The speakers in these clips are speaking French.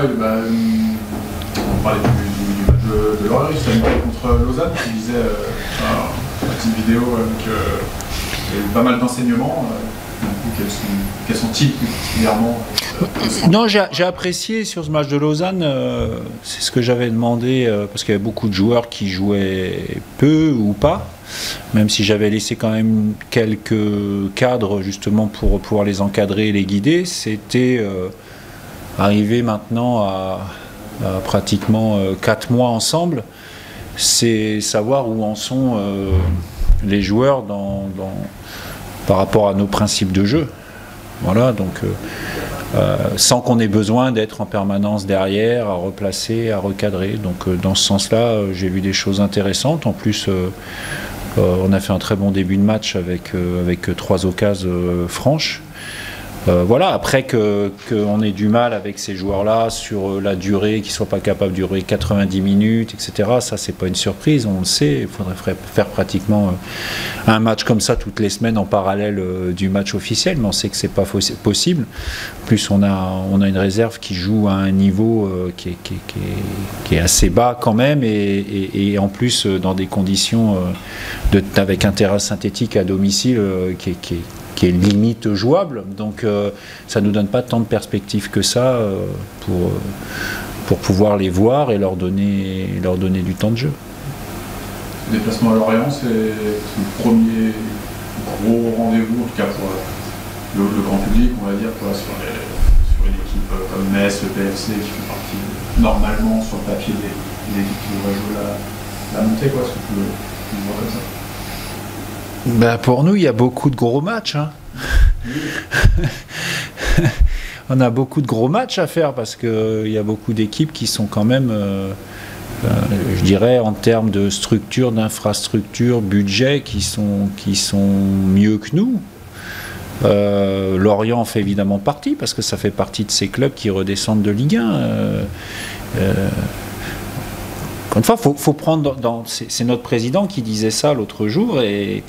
Ouais, on parlait du match de Lorient, c'était une fois contre Lausanne, tu disais une petite vidéo avec il y a eu pas mal d'enseignements. Quels sont-ils plus particulièrement Non, j'ai apprécié sur ce match de Lausanne, c'est ce que j'avais demandé, parce qu'il y avait beaucoup de joueurs qui jouaient peu ou pas, même si j'avais laissé quand même quelques cadres justement pour pouvoir les encadrer et les guider. C'était arrivé maintenant à pratiquement 4 mois ensemble, c'est savoir où en sont les joueurs par rapport à nos principes de jeu. Voilà, donc sans qu'on ait besoin d'être en permanence derrière, à replacer, à recadrer. Donc dans ce sens-là, j'ai vu des choses intéressantes. En plus, on a fait un très bon début de match avec 3 occasions franches. Voilà, après qu'on ait du mal avec ces joueurs-là sur la durée, qu'ils ne soient pas capables de durer 90 minutes, etc., ça c'est pas une surprise, on le sait. Il faudrait faire pratiquement un match comme ça toutes les semaines en parallèle du match officiel, mais on sait que c'est pas possible. En plus on a une réserve qui joue à un niveau qui est assez bas quand même, et en plus dans des conditions avec un terrain synthétique à domicile qui est limite jouable, donc ça ne nous donne pas tant de perspectives que ça pour pouvoir les voir et leur donner du temps de jeu. Le déplacement à Lorient, c'est le premier gros rendez-vous, en tout cas pour le grand public, on va dire, sur une équipe comme Metz, le PFC, qui fait partie normalement sur le papier des équipes qui devraient jouer la montée, quoi, est-ce que tu le vois comme ça? Pour nous, il y a beaucoup de gros matchs. Hein. On a beaucoup de gros matchs à faire parce qu'il y a beaucoup d'équipes qui sont quand même, je dirais, en termes de structure, d'infrastructure, budget, qui sont mieux que nous. Lorient en fait évidemment partie parce que ça fait partie de ces clubs qui redescendent de Ligue 1. Encore une fois, faut prendre c'est notre président qui disait ça l'autre jour, et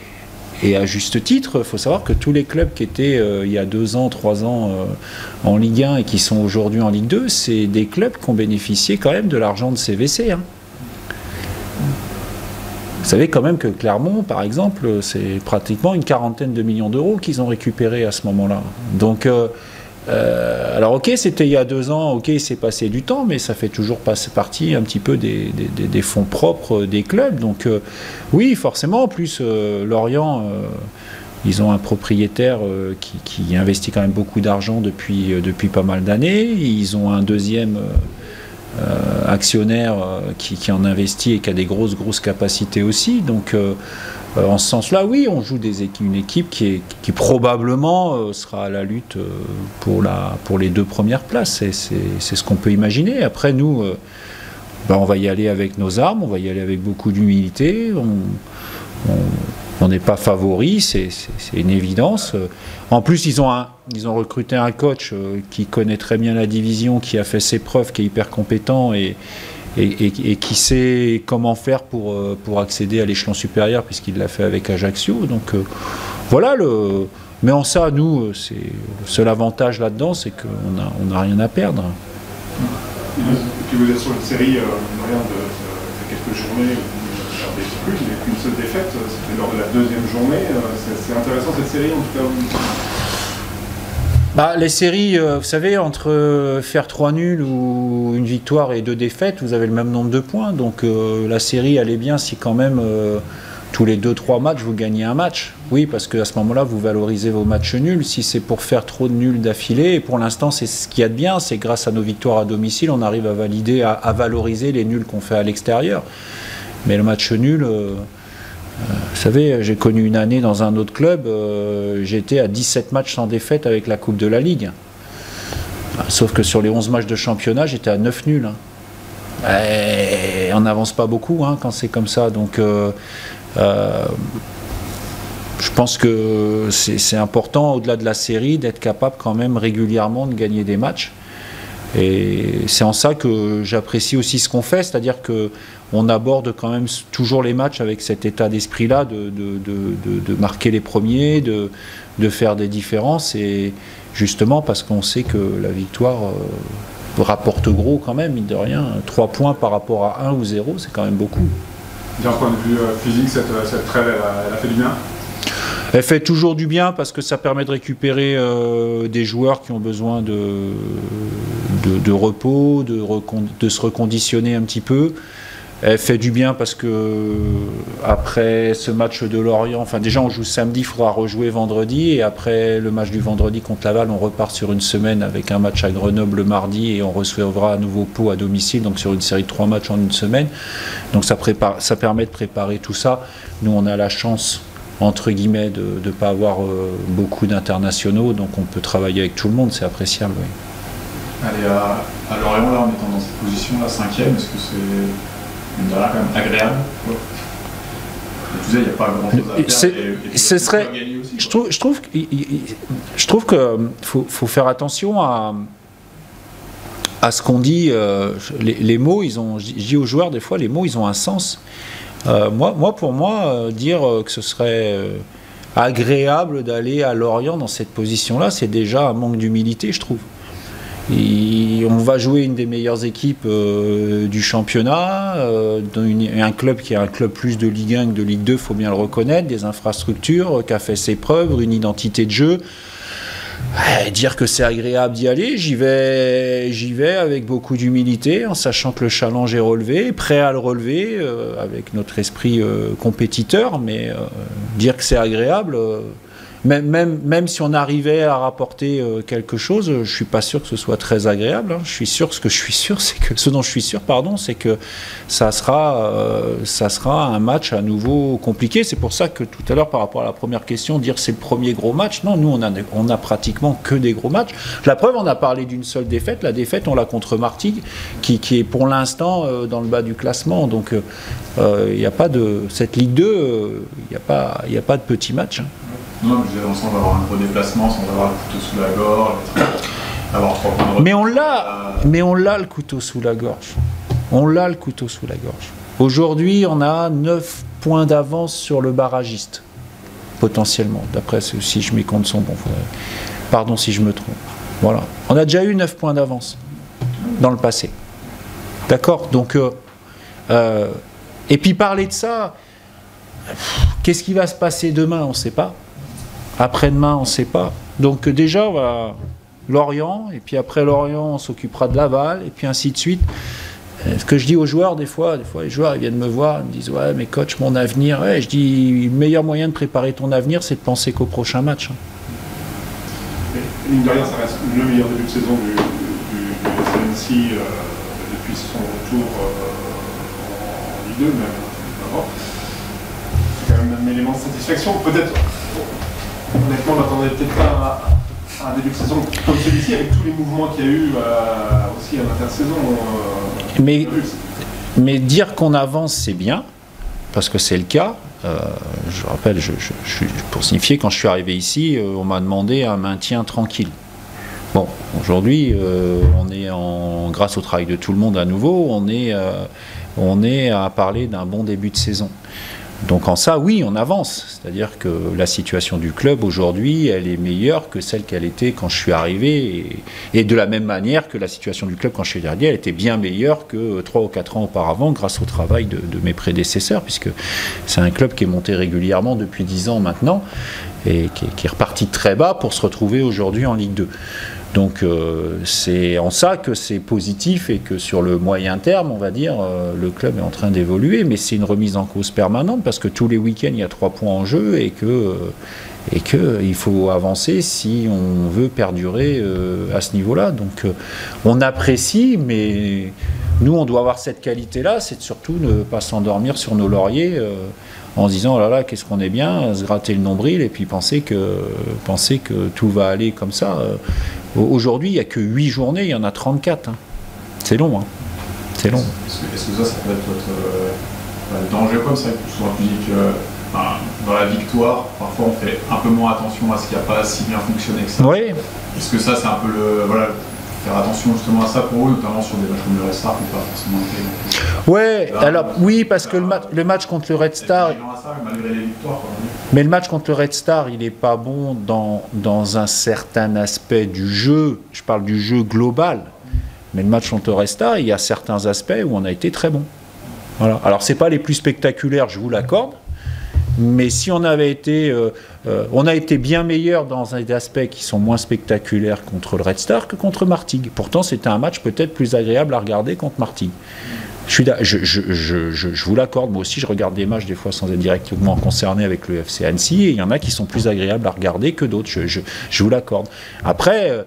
à juste titre. Il faut savoir que tous les clubs qui étaient il y a 2 ans, 3 ans en Ligue 1 et qui sont aujourd'hui en Ligue 2, c'est des clubs qui ont bénéficié quand même de l'argent de CVC. Hein. Vous savez quand même que Clermont, par exemple, c'est pratiquement une 40aine de millions d'euros qu'ils ont récupéré à ce moment-là. Donc alors ok, c'était il y a 2 ans, ok, il s'est passé du temps, mais ça fait toujours partie un petit peu des fonds propres des clubs. Donc oui, forcément, en plus Lorient, ils ont un propriétaire qui investit quand même beaucoup d'argent depuis pas mal d'années. Ils ont un deuxième actionnaire qui en investit et qui a des grosses capacités aussi. Donc en ce sens-là, oui, on joue une équipe qui probablement sera à la lutte pour les 2 premières places. C'est ce qu'on peut imaginer. Après, nous, on va y aller avec nos armes, on va y aller avec beaucoup d'humilité. On n'est pas favori, c'est une évidence. En plus, ils ont recruté un coach qui connaît très bien la division, qui a fait ses preuves, qui est hyper compétent et qui sait comment faire pour accéder à l'échelon supérieur, puisqu'il l'a fait avec Ajaccio. Donc voilà, mais en ça, nous, le seul avantage là-dedans, c'est qu'on n'a rien à perdre. Et puis vous êtes sur une série, de quelques journées, plus, il n'y a qu'une seule défaite, c'était lors de la 2e journée. C'est intéressant cette série, en tout cas. Les séries, vous savez, entre faire 3 nuls ou une victoire et 2 défaites, vous avez le même nombre de points. Donc la série, elle est bien si quand même tous les 2-3 matchs, vous gagnez un match. Oui, parce qu'à ce moment-là, vous valorisez vos matchs nuls. Si c'est pour faire trop de nuls d'affilée, et pour l'instant, c'est ce qu'il y a de bien, c'est grâce à nos victoires à domicile, on arrive à valoriser les nuls qu'on fait à l'extérieur. Mais le match nul, vous savez, j'ai connu une année dans un autre club, j'étais à 17 matchs sans défaite avec la Coupe de la Ligue. Sauf que sur les 11 matchs de championnat, j'étais à 9 nuls. Et on n'avance pas beaucoup quand c'est comme ça. Donc je pense que c'est important, au-delà de la série, d'être capable quand même régulièrement de gagner des matchs. Et c'est en ça que j'apprécie aussi ce qu'on fait, c'est-à-dire qu'on aborde quand même toujours les matchs avec cet état d'esprit-là, de marquer les premiers, de faire des différences, et justement parce qu'on sait que la victoire, rapporte gros quand même, mine de rien. 3 points par rapport à 1 ou 0, c'est quand même beaucoup. D'un point de vue physique, cette trêve, elle a fait du bien? Elle fait toujours du bien parce que ça permet de récupérer des joueurs qui ont besoin de repos, de se reconditionner un petit peu. Elle fait du bien parce que après ce match de Lorient, enfin déjà on joue samedi, il faudra rejouer vendredi, et après le match du vendredi contre Laval, on repart sur une semaine avec un match à Grenoble le mardi et on recevra à nouveau Pau à domicile, donc sur une série de 3 matchs en une semaine. Donc ça permet de préparer tout ça. Nous on a la chance, entre guillemets, de ne pas avoir beaucoup d'internationaux, donc on peut travailler avec tout le monde, c'est appréciable. Oui. Allez, à Lorient, là, en étant dans cette position-là, 5e, est-ce que c'est une derrière quand même agréable? Tu disais, il n'y a pas grand-chose à faire. Ce serait, aussi, je trouve que faut faire attention à ce qu'on dit. Les mots, je dis aux joueurs, des fois, les mots, ils ont un sens. Pour moi, dire que ce serait agréable d'aller à Lorient dans cette position-là, c'est déjà un manque d'humilité, je trouve. On va jouer une des meilleures équipes du championnat, un club qui est un club plus de Ligue 1 que de Ligue 2, il faut bien le reconnaître, des infrastructures, qui a fait ses preuves, une identité de jeu. Dire que c'est agréable d'y aller, j'y vais avec beaucoup d'humilité, en sachant que le challenge est relevé, prêt à le relever, avec notre esprit compétiteur, mais dire que c'est agréable, même si on arrivait à rapporter quelque chose, je ne suis pas sûr que ce soit très agréable. Je suis sûr, ce dont je suis sûr, c'est que ça sera un match à nouveau compliqué. C'est pour ça que tout à l'heure, par rapport à la première question, dire c'est le premier gros match, non, nous on a pratiquement que des gros matchs. La preuve, on a parlé d'une seule défaite. La défaite, on l'a contre Martigues, qui est pour l'instant dans le bas du classement. Donc il n'y a pas de cette Ligue 2, il n'y a pas de petit match. Non, je disais, sans avoir un gros déplacement, sans avoir le couteau sous la gorge, avoir 3 points de mais on l'a le couteau sous la gorge. On l'a le couteau sous la gorge. Aujourd'hui, on a 9 points d'avance sur le barragiste, potentiellement. D'après si je mes comptes sont bons. Pardon si je me trompe. Voilà. On a déjà eu 9 points d'avance dans le passé. D'accord? Donc, et puis parler de ça, qu'est-ce qui va se passer demain? On ne sait pas. Après-demain, on ne sait pas. Donc déjà, on va Lorient, et puis après Lorient, on s'occupera de Laval, et puis ainsi de suite. Ce que je dis aux joueurs, des fois les joueurs ils viennent me voir, ils me disent « Ouais, mais coach, mon avenir... » Ouais, je dis « Le meilleur moyen de préparer ton avenir, c'est de penser qu'au prochain match. » Mine de rien, ça reste le meilleur début de saison du SNC depuis son retour en Ligue 2, même avant. C'est quand même un élément de satisfaction. Peut-être... Honnêtement, on n'attendait peut-être pas à un début de saison comme celui-ci, avec tous les mouvements qu'il y a eu aussi à l'intersaison. Mais dire qu'on avance, c'est bien, parce que c'est le cas. Je rappelle, pour signifier, quand je suis arrivé ici, on m'a demandé un maintien tranquille. Bon, aujourd'hui, grâce au travail de tout le monde à nouveau, on est à parler d'un bon début de saison. Donc en ça, oui, on avance. C'est-à-dire que la situation du club aujourd'hui, elle est meilleure que celle qu'elle était quand je suis arrivé. Et de la même manière que la situation du club quand je suis arrivé, elle était bien meilleure que 3 ou 4 ans auparavant grâce au travail de mes prédécesseurs, puisque c'est un club qui est monté régulièrement depuis 10 ans maintenant et qui est reparti très bas pour se retrouver aujourd'hui en Ligue 2. Donc c'est en ça que c'est positif et que sur le moyen terme, on va dire, le club est en train d'évoluer, mais c'est une remise en cause permanente parce que tous les week-ends, il y a 3 points en jeu et qu'il faut avancer si on veut perdurer à ce niveau-là. Donc on apprécie, mais nous, on doit avoir cette qualité-là, c'est de surtout ne pas s'endormir sur nos lauriers en se disant « Oh là là, qu'est-ce qu'on est bien », se gratter le nombril et puis penser que tout va aller comme ça. Aujourd'hui, il n'y a que 8 journées, il y en a 34. Hein. C'est long. Hein. C'est long. Est-ce que ça peut être votre danger comme ça? Souvent, tu dis que dans la victoire, parfois on fait un peu moins attention à ce qui n'a pas si bien fonctionné que ça. Oui. Est-ce que ça, c'est un peu faire attention justement à ça pour eux, notamment sur des matchs comme le Red Star, qui n'est pas forcément été. Ouais, alors oui, parce que le match contre le Red Star. Malgré les victoires, mais le match contre le Red Star, il n'est pas bon dans un certain aspect du jeu. Je parle du jeu global. Mais le match contre Red Star, il y a certains aspects où on a été très bon. Voilà. Alors, ce n'est pas les plus spectaculaires, je vous l'accorde. Mais si on avait été, on a été bien meilleur dans des aspects qui sont moins spectaculaires contre le Red Star que contre Martigues. Pourtant, c'était un match peut-être plus agréable à regarder contre Martigues. Je vous l'accorde, moi aussi je regarde des matchs des fois sans être directement concerné avec le FC Annecy, et il y en a qui sont plus agréables à regarder que d'autres, je vous l'accorde. Après,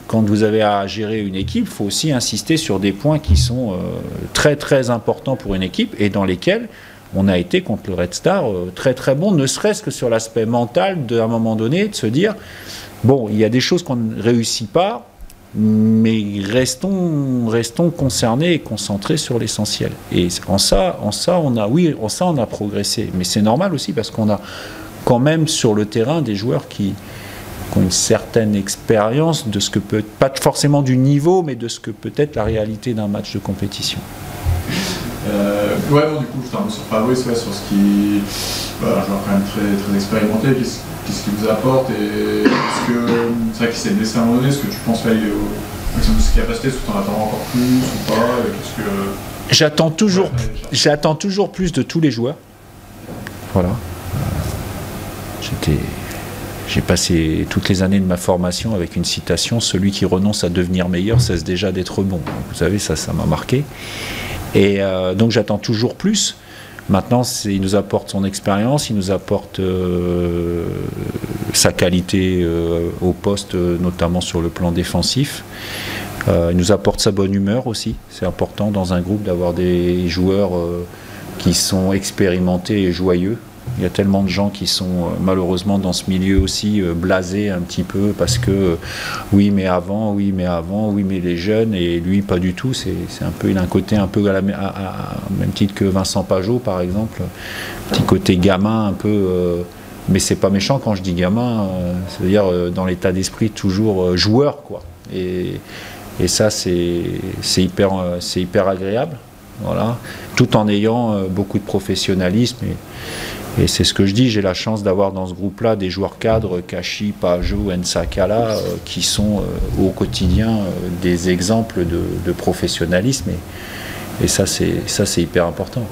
quand vous avez à gérer une équipe, il faut aussi insister sur des points qui sont très très importants pour une équipe, et dans lesquels on a été contre le Red Star très très bon, ne serait-ce que sur l'aspect mental d'un moment donné, de se dire, bon, il y a des choses qu'on ne réussit pas, mais restons concernés et concentrés sur l'essentiel. Et en ça, on a progressé. Mais c'est normal aussi parce qu'on a quand même sur le terrain des joueurs qui ont une certaine expérience de ce que peut, pas forcément du niveau, mais de ce que peut être la réalité d'un match de compétition. Ouais, bon, du coup, j'étais un peu sur Fabrice, ouais, sur ce qui. Voilà, joueur quand même très, très expérimenté, qu'est-ce qu'il vous apporte, et est-ce que c'est vrai qu'il s'est blessé à un moment donné, est-ce que tu penses qu'il est au maximum de ses capacités, est-ce que tu en attends encore plus ou pas, qu'est-ce que... J'attends toujours plus de tous les joueurs. Voilà. J'ai passé toutes les années de ma formation avec une citation: celui qui renonce à devenir meilleur cesse déjà d'être bon. Vous savez, ça m'a marqué. Et donc j'attends toujours plus. Maintenant, il nous apporte son expérience, il nous apporte sa qualité au poste, notamment sur le plan défensif. Il nous apporte sa bonne humeur aussi. C'est important dans un groupe d'avoir des joueurs qui sont expérimentés et joyeux. Il y a tellement de gens qui sont malheureusement dans ce milieu aussi blasés un petit peu parce que oui mais avant, oui mais les jeunes, et lui pas du tout. C'est un peu, il a un côté un peu à même titre que Vincent Pajot par exemple, petit côté gamin un peu, mais c'est pas méchant quand je dis gamin, c'est-à-dire dans l'état d'esprit toujours joueur quoi. Et ça c'est hyper agréable, voilà, tout en ayant beaucoup de professionnalisme. Et c'est ce que je dis, j'ai la chance d'avoir dans ce groupe-là des joueurs cadres, Kachi, Pajot, Nsakala, qui sont au quotidien des exemples de professionnalisme. Et ça, c'est hyper important.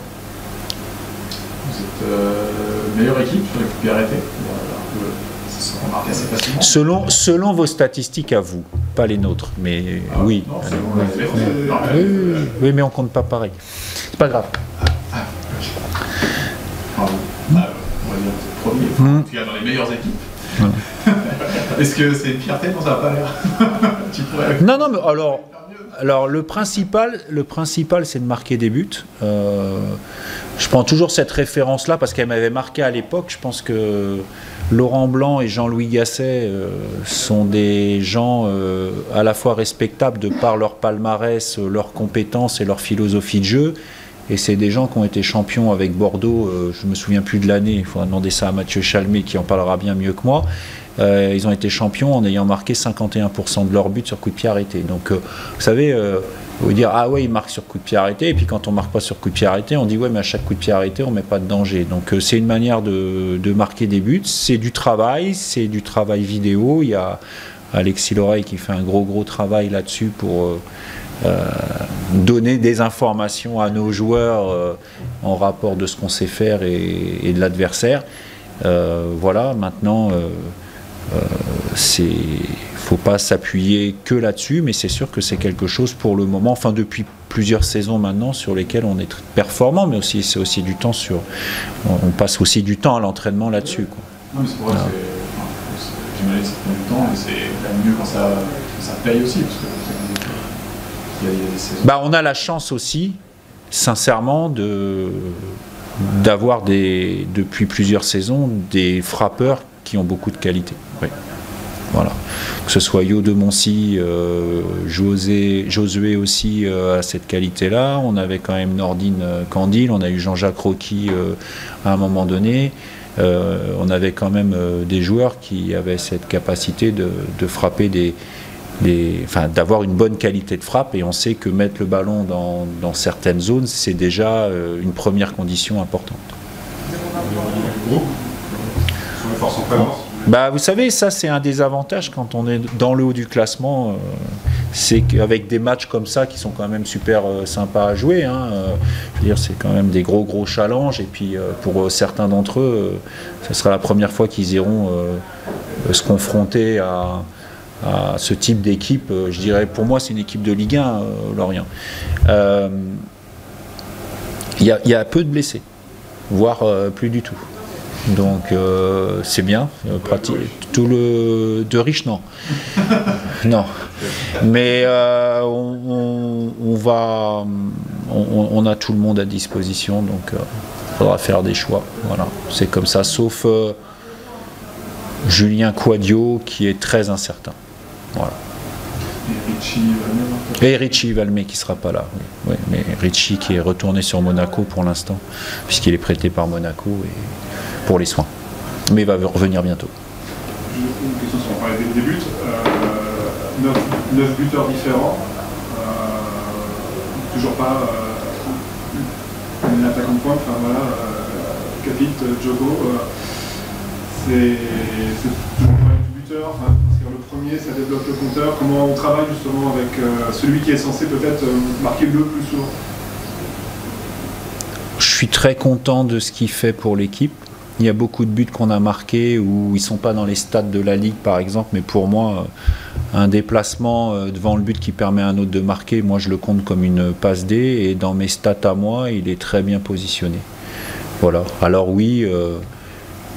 Vous êtes meilleure équipe sur les coups de pied arrêtés. Ça se remarque assez facilement. Selon vos statistiques à vous, pas les nôtres, mais oui. Non, oui, mais on compte pas pareil. C'est pas grave. On va dire premier, en tout cas dans les meilleures équipes. Est-ce que c'est une fierté? Non, ça n'a pas l'air. Non, mais alors le principal c'est de marquer des buts. Je prends toujours cette référence-là parce qu'elle m'avait marqué à l'époque. Je pense que Laurent Blanc et Jean-Louis Gasset sont des gens à la fois respectables de par leur palmarès, leurs compétences et leur philosophie de jeu. Et c'est des gens qui ont été champions avec Bordeaux, je ne me souviens plus de l'année, il faudra demander ça à Mathieu Chalmé qui en parlera bien mieux que moi. Ils ont été champions en ayant marqué 51% de leurs buts sur coup de pied arrêté. Donc vous savez, vous dire ah ouais il marque sur coup de pied arrêté, et puis quand on marque pas sur coup de pied arrêté, on dit ouais mais à chaque coup de pied arrêté on met pas de danger. Donc c'est une manière de marquer des buts, c'est du travail vidéo. Il y a Alexis Loreille qui fait un gros travail là-dessus pour donner des informations à nos joueurs en rapport de ce qu'on sait faire et de l'adversaire. Voilà, maintenant faut pas s'appuyer que là-dessus, mais c'est sûr que c'est quelque chose pour le moment, enfin depuis plusieurs saisons maintenant, sur lesquelles on est performant, mais aussi c'est aussi du temps on passe aussi du temps à l'entraînement là-dessus. Non mais c'est vrai, j'imagine que ça prend du temps, mais c'est mieux quand ça paye aussi, parce que il y a des saisons. On a la chance aussi, sincèrement, d'avoir depuis plusieurs saisons des frappeurs qui ont beaucoup de qualité. Oui. Voilà. Que ce soit Yo de Moncy, Josué aussi a cette qualité-là. On avait quand même Nordine Candil, on a eu Jean-Jacques Rocky à un moment donné. On avait quand même des joueurs qui avaient cette capacité de frapper d'avoir une bonne qualité de frappe, et on sait que mettre le ballon dans certaines zones, c'est déjà une première condition importante. Sur les forces en présence. Vous savez, ça c'est un des avantages quand on est dans le haut du classement, c'est qu'avec des matchs comme ça qui sont quand même super sympas à jouer, hein, je veux dire, c'est quand même des gros challenges, et puis pour certains d'entre eux, ce sera la première fois qu'ils iront se confronter à ce type d'équipe. Je dirais, pour moi, c'est une équipe de Ligue 1, Lorient. Il y a peu de blessés, voire plus du tout. Donc c'est bien. Tout le de riche, non. Non. Mais on a tout le monde à disposition, donc il faudra faire des choix. Voilà, c'est comme ça, sauf Julien Quadio qui est très incertain. Voilà. Et Richie Valmé qui ne sera pas là. Oui. Oui, mais Richie qui est retourné sur Monaco pour l'instant, puisqu'il est prêté par Monaco pour les soins. Mais il va revenir bientôt. Une question sur on parlait des buts. 9 buteurs différents. Toujours pas un attaquant de pointe. Enfin voilà, Capit, Diogo. C'est toujours pas un buteur. Enfin, le premier, ça débloque le compteur. Comment on travaille justement avec celui qui est censé peut-être marquer le plus souvent? Je suis très content de ce qu'il fait pour l'équipe. Il y a beaucoup de buts qu'on a marqués où ils ne sont pas dans les stats de la Ligue, par exemple, mais pour moi, un déplacement devant le but qui permet à un autre de marquer, moi je le compte comme une passe D, et dans mes stats à moi, il est très bien positionné. Voilà. Alors oui,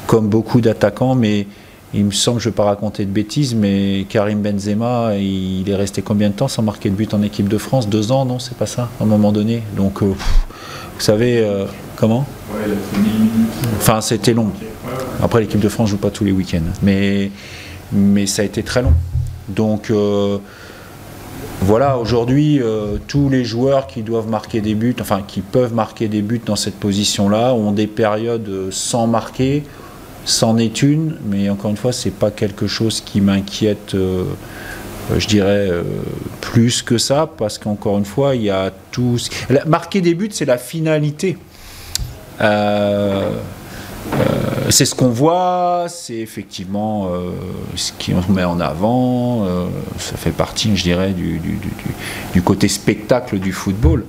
comme beaucoup d'attaquants, mais il me semble, je ne vais pas raconter de bêtises, mais Karim Benzema, il est resté combien de temps sans marquer de but en équipe de France? 2 ans, non? C'est pas ça, à un moment donné. Donc, vous savez, comment? Ouais, il a fait 1000 minutes. Enfin, c'était long. Après, l'équipe de France ne joue pas tous les week-ends. Mais ça a été très long. Donc, voilà, aujourd'hui, tous les joueurs qui doivent marquer des buts, enfin, qui peuvent marquer des buts dans cette position-là, ont des périodes sans marquer. C'en est une, mais encore une fois, c'est pas quelque chose qui m'inquiète, je dirais, plus que ça, parce qu'encore une fois, il y a tout. Marquer des buts, c'est la finalité. C'est ce qu'on voit, c'est effectivement ce qu'on met en avant, ça fait partie, je dirais, du côté spectacle du football.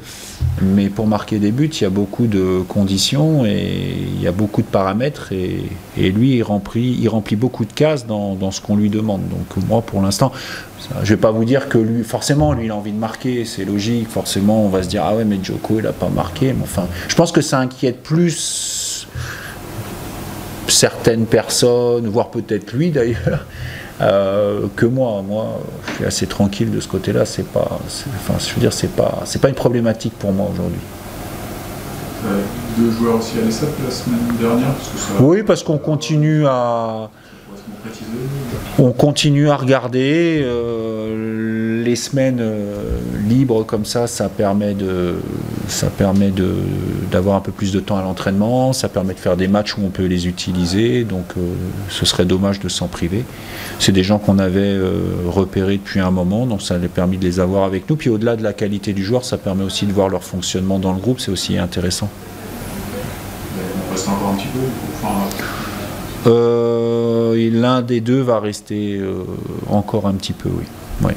Mais pour marquer des buts, il y a beaucoup de conditions et il y a beaucoup de paramètres, et lui, il remplit beaucoup de cases dans ce qu'on lui demande. Donc moi, pour l'instant, je ne vais pas vous dire que lui, forcément, lui, il a envie de marquer, c'est logique, forcément, on va se dire, ah ouais, mais Djoko, il n'a pas marqué. Mais enfin, je pense que ça inquiète plus certaines personnes, voire peut-être lui d'ailleurs, que moi. Moi, je suis assez tranquille de ce côté-là. Je veux dire, c'est pas une problématique pour moi aujourd'hui. 2 joueurs aussi à l'ESAP la semaine dernière, parce que ça. Oui, parce qu'on continue à. On continue à regarder les semaines libres comme ça permet d'avoir un peu plus de temps à l'entraînement, ça permet de faire des matchs où on peut les utiliser, donc ce serait dommage de s'en priver. C'est des gens qu'on avait repérés depuis un moment, donc ça a permis de les avoir avec nous, puis au-delà de la qualité du joueur, ça permet aussi de voir leur fonctionnement dans le groupe, c'est aussi intéressant. On reste encore un petit peu, l'un des deux va rester encore un petit peu, oui. Ouais.